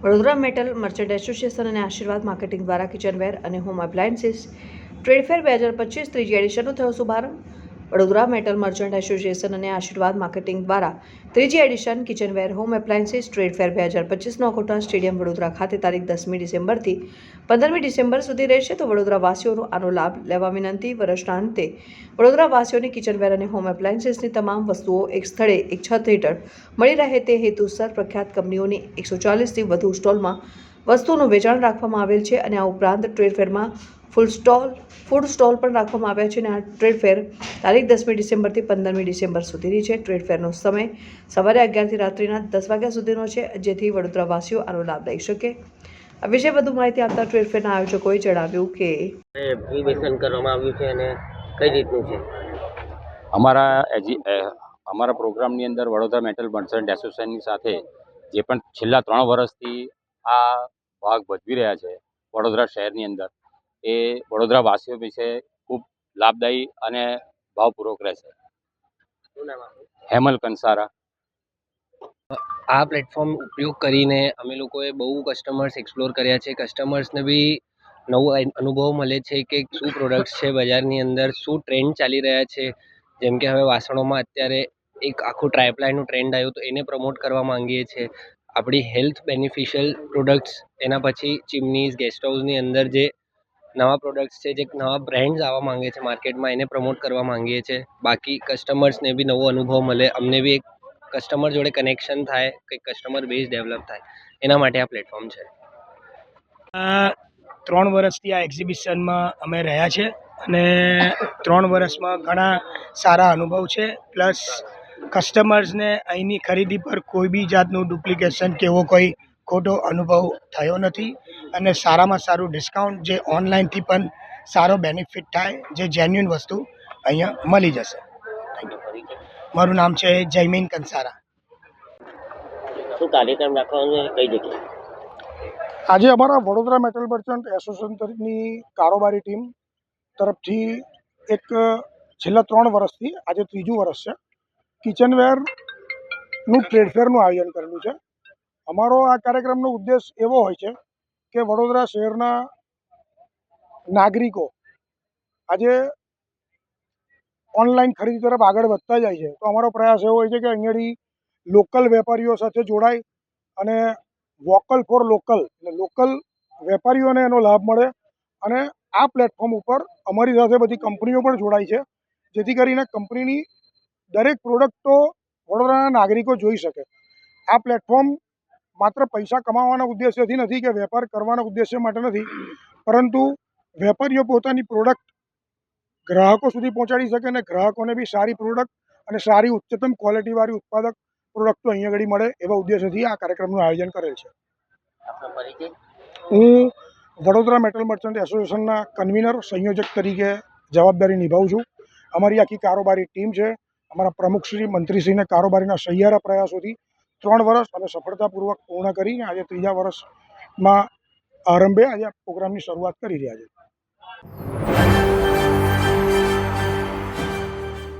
Vadodara metal merchant association અને આશીર્વાદ marketing દ્વારા કિચનવેર અને હોમ એપ્લાયન્સીસ ટ્રેડ ફેર 2025 ત્રીજી એડિશનનો થયો શુભારંભ। વડોદરા મેટલ મર્ચન્ટ એસોસિએશન અને આશીર્વાદ માર્કેટિંગ દ્વારા ત્રીજી edition kitchenware home appliances trade fair 2025નો અકોટા સ્ટેડિયમ વડોદરા ખાતે તારીખ 10મી ડિસેમ્બરથી 15મી ડિસેમ્બર સુધી રહેશે, તો વડોદરા વાસીઓનો આનો લાભ લેવા વિનંતી। વર્ષના અંતે વડોદરા વાસીઓની કિચનવેર અને હોમ એપ્લાયન્સીસની તમામ વસ્તુઓ એક સ્થળે એક છત હેઠળ મળી રહે તે હેતુસર પ્રખ્યાત કંપનીઓની 140થી વધુ સ્ટોલમાં વસ્તુઓનું વેચાણ રાખવામાં આવેલ છે અને આ ઉપરાંત ટ્રેડ ફેરમાં ફૂડ સ્ટોલ પણ રાખવામાં આવ્યા છે અને આ ટ્રેડ ફેર તારીખ 10મી ડિસેમ્બરથી 15મી ડિસેમ્બર સુધીની છે। ટ્રેડ ફેરનો સમય સવારે 11થી રાત્રિના 10 વાગ્યા સુધીનો છે, જેથી વડોદરા વાસીઓ આનો લાભ લઈ શકે। આ વિશે વધુ માહિતી આપતા ટ્રેડ ફેરના આયોજકોએ જણાવ્યું કે એક્ઝિબિશન કરવામાં આવ્યું છે અને કઈ રીતનું છે। અમારા પ્રોગ્રામની અંદર વડોદરા મેટલ મર્ચન્ટ એસોસિએશનની સાથે જે પણ છેલ્લા 3 વર્ષથી આ ભાગ ભજવી રહ્યા છે વડોદરા શહેરની અંદર, એ વડોદરા વાસીઓ વિશે ખૂબ લાભદાયી અને ભાવપૂર્વક રહેશે। હેમલ કંસારા। આ પ્લેટફોર્મ ઉપયોગ કરીને અમે લોકોએ બહુ કસ્ટમર્સ એક્સપ્લોર કર્યા છે। કસ્ટમર્સને બી નવો અનુભવ મળે છે કે શું પ્રોડક્ટ્સ છે બજારની અંદર, શું ટ્રેન્ડ ચાલી રહ્યા છે। જેમ કે હવે વાસણોમાં અત્યારે એક આખું ટ્રાયપ્લાયનું ટ્રેન્ડ આવ્યું, તો એને પ્રમોટ કરવા માંગીએ છીએ। આપણી હેલ્થ બેનિફિશિયલ પ્રોડક્ટ્સ, એના પછી ચીમનીઝ, ગેસ્ટ હાઉસની અંદર જે નવા પ્રોડક્ટ્સ છે, જે નવા બ્રાન્ડ્સ આવવા માંગે છે માર્કેટમાં, એને પ્રમોટ કરવા માંગીએ છીએ। બાકી કસ્ટમર્સને બી નવો અનુભવ મળે, અમને બી એક કસ્ટમર જોડે કનેક્શન થાય, કંઈક કસ્ટમર બેઝ ડેવલપ થાય, એના માટે આ પ્લેટફોર્મ છે। 3 વર્ષથી આ એક્ઝિબિશનમાં અમે રહ્યા છે અને 3 વર્ષમાં ઘણા સારા અનુભવ છે। પ્લસ કસ્ટમર્સને અહીંની ખરીદી પર કોઈ બી જાતનું ડુપ્લિકેશન કે એવો કોઈ ખોટો અનુભવ થયો નથી અને સારામાં સારું ડિસ્કાઉન્ટ, જે ઓનલાઈનથી પણ સારો બેનિફિટ થાય, જે જેન્યુઇન વસ્તુ અહીંયા મળી જશે। મારું નામ છે જયમીન કંસારા। શું કાર્યક્રમ રાખવાનો કઈ જગ્યાએ? આજે અમારા વડોદરા મેટલ મર્ચન્ટ એસોસિએશનની કારોબારી ટીમ તરફથી એક છેલ્લા 3 વર્ષથી આજે ત્રીજું વર્ષ છે, કિચનવેરનું ટ્રેડ ફેરનું આયોજન કરેલું છે। અમારો આ કાર્યક્રમનો ઉદ્દેશ એવો હોય છે કે વડોદરા શહેરના નાગરિકો આજે ઓનલાઈન ખરીદી તરફ આગળ વધતા જાય છે, તો અમારો પ્રયાસ એવો હોય છે કે અહીંયાથી લોકલ વેપારીઓ સાથે જોડાય અને વોકલ ફોર લોકલ, એટલે લોકલ વેપારીઓને એનો લાભ મળે અને આ પ્લેટફોર્મ ઉપર અમારી સાથે બધી કંપનીઓ પણ જોડાય છે, જેથી કરીને કંપનીની દરેક પ્રોડક્ટો વડોદરાના નાગરિકો જોઈ શકે। આ પ્લેટફોર્મ માત્ર પૈસા કમાવાના ઉદ્દેશ્યથી નથી કે વેપાર કરવાના ઉદ્દેશ્ય માટે નથી, પરંતુ વેપારીઓ પોતાની પ્રોડક્ટ ગ્રાહકો સુધી પહોંચાડી શકે અને ગ્રાહકોને બી સારી પ્રોડક્ટ અને સારી ઉચ્ચતમ ક્વોલિટીવાળી ઉત્પાદક પ્રોડક્ટો અહીંયા આગળ મળે, એવા ઉદ્દેશ્યથી આ કાર્યક્રમનું આયોજન કરેલ છે। હું વડોદરા મેટલ મર્ચન્ટ એસોસિએશનના કન્વીનર, સંયોજક તરીકે જવાબદારી નિભાવું છું। અમારી આખી કારોબારી ટીમ છે। અમારા પ્રમુખશ્રી, મંત્રીશ્રીને કારોબારીના સહિયારા પ્રયાસોથી 3 વર્ષ અમે સફળતાપૂર્વક પૂર્ણ કરીને આજે ત્રીજા વર્ષમાં આરંભે આજે આ પ્રોગ્રામની શરૂઆત કરી રહ્યા છે।